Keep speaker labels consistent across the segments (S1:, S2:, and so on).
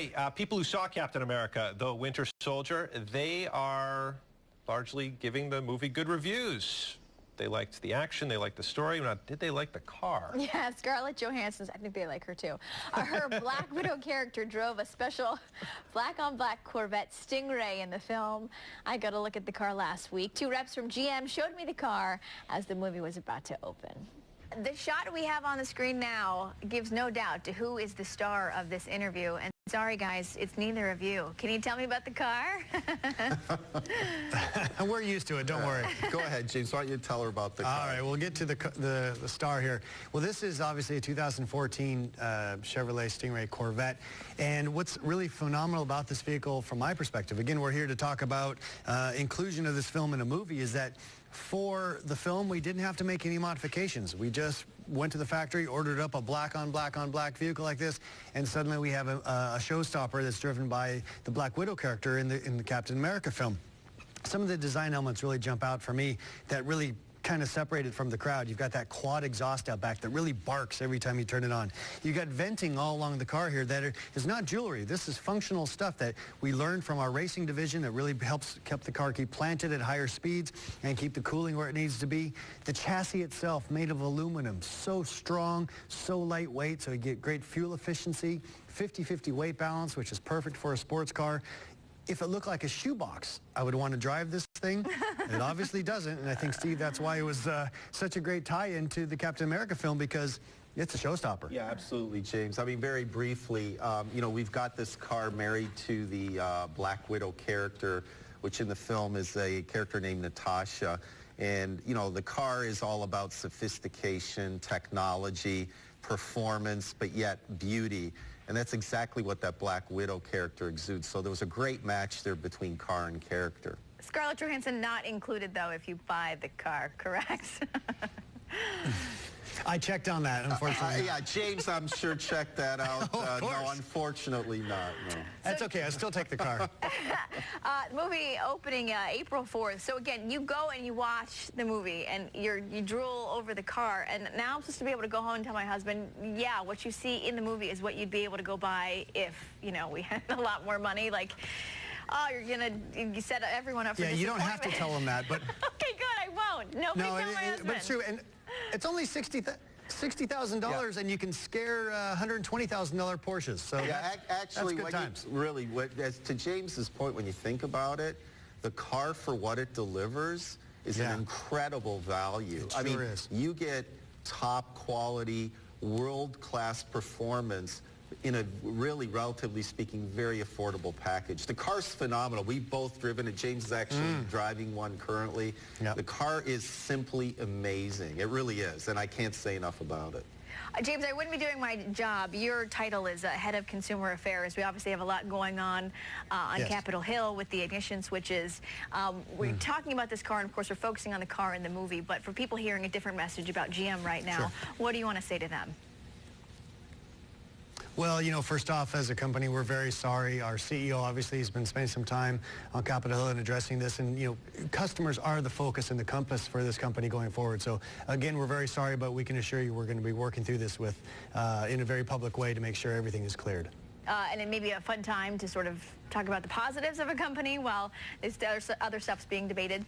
S1: Hey, people who saw Captain America, the Winter Soldier, they are largely giving the movie good reviews. They liked the action, they liked the story. Now, did they like the car?
S2: Yeah, Scarlett Johansson, I think they like her too. Her Black Widow character drove a special black-on-black Corvette Stingray in the film. I got a look at the car last week. Two reps from GM showed me the car as the movie was about to open. The shot we have on the screen now gives no doubt to who is the star of this interview. And sorry, guys, it's neither of you. Can you tell me about the car?
S3: We're used to it. Don't worry.
S4: Go ahead, James. Why don't you tell her about the car?
S3: All right, we'll get to the star here. Well, this is obviously a 2014 Chevrolet Stingray Corvette. And what's really phenomenal about this vehicle, from my perspective, again, we're here to talk about inclusion of this film in a movie, is that for the film, we didn't have to make any modifications. We just went to the factory, ordered up a black-on-black vehicle like this, and suddenly we have a showstopper that's driven by the Black Widow character in the Captain America film. Some of the design elements really jump out for me that really kind of separated from the crowd. You've got that quad exhaust out back that really barks every time you turn it on. You've got venting all along the car here that is not jewelry. This is functional stuff that we learned from our racing division that really helps keep the car planted at higher speeds and keep the cooling where it needs to be. The chassis itself, made of aluminum, so strong, so lightweight, so you get great fuel efficiency, 50-50 weight balance, which is perfect for a sports car. If it looked like a shoebox, I would want to drive this thing. It obviously doesn't, and I think, Steve, that's why it was such a great tie-in to the Captain America film, because it's a showstopper.
S4: Yeah, absolutely, James. I mean, very briefly, you know, we've got this car married to the Black Widow character, which in the film is a character named Natasha. And, you know, the car is all about sophistication, technology, performance, but yet beauty. And that's exactly what that Black Widow character exudes. So there was a great match there between car and character.
S2: Scarlett Johansson not included, though, if you buy the car, correct?
S3: I checked on that, unfortunately.
S4: Yeah, James, I'm sure, checked that out. No, unfortunately not. No.
S3: That's okay. I still take the car.
S2: Movie opening April 4th. So, again, you go and you watch the movie, and you drool over the car. And now I'm supposed to be able to go home and tell my husband, yeah, what you see in the movie is what you'd be able to go buy if, you know, we had a lot more money. Like, oh, you set everyone up for
S3: disappointment. Yeah, you don't have to tell them that, but...
S2: Okay, good, I won't. Nobody tell my husband.
S3: But it's true, and it's only $60,000, and you can scare $120,000 Porsches. So
S4: yeah, actually,
S3: that's good times.
S4: Really, as to James's point, when you think about it, the car for what it delivers is an incredible value.
S3: It sure is.
S4: You get top quality, world-class performance in a really, relatively speaking, very affordable package. The car's phenomenal. We've both driven it. James is actually driving one currently. Yep. The car is simply amazing. It really is, and I can't say enough about it.
S2: James, I wouldn't be doing my job. Your title is Head of Consumer Affairs. We obviously have a lot going on Capitol Hill with the ignition switches. We're talking about this car, and of course we're focusing on the car in the movie, but for people hearing a different message about GM right now, what do you want to say to them?
S3: Well, you know, first off, as a company, we're very sorry. Our CEO obviously has been spending some time on Capitol Hill and addressing this, and, you know, customers are the focus and the compass for this company going forward. So, again, we're very sorry, but we can assure you we're going to be working through this with, in a very public way to make sure everything is cleared.
S2: And it may be a fun time to sort of talk about the positives of a company while other stuff's being debated.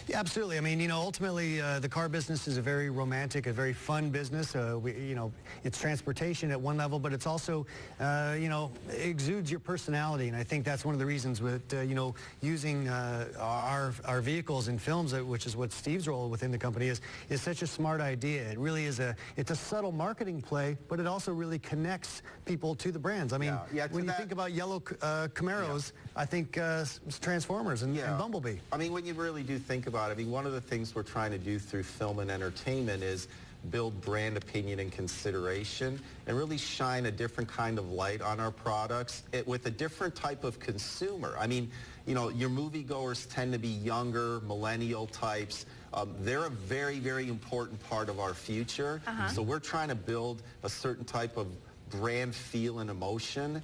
S3: Yeah, absolutely. I mean, you know, ultimately, the car business is a very romantic, a very fun business. You know, it's transportation at one level, but it's also, you know, exudes your personality. And I think that's one of the reasons with, you know, using our vehicles in films, which is what Steve's role within the company is such a smart idea. It really is it's a subtle marketing play, but it also really connects people to the brands. I mean, when you think about yellow Camaros, I think Transformers and Bumblebee.
S4: I mean, when you really do think about it, I mean, one of the things we're trying to do through film and entertainment is build brand opinion and consideration and really shine a different kind of light on our products with a different type of consumer. I mean, you know, your moviegoers tend to be younger, millennial types. They're a very, very important part of our future. So we're trying to build a certain type of brand feel and emotion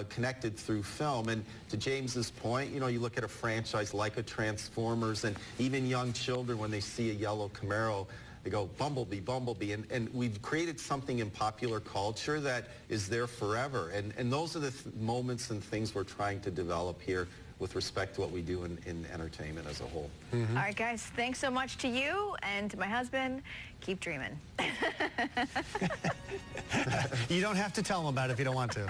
S4: connected through film. And to James's point, you know, you look at a franchise like a Transformers, and even young children, when they see a yellow Camaro, they go, Bumblebee, Bumblebee. And we've created something in popular culture that is there forever. And those are the moments and things we're trying to develop here with respect to what we do in entertainment as a whole.
S5: Mm-hmm. All right, guys, thanks so much to you and to my husband. Keep dreaming.
S3: You don't have to tell them about it if you don't want to.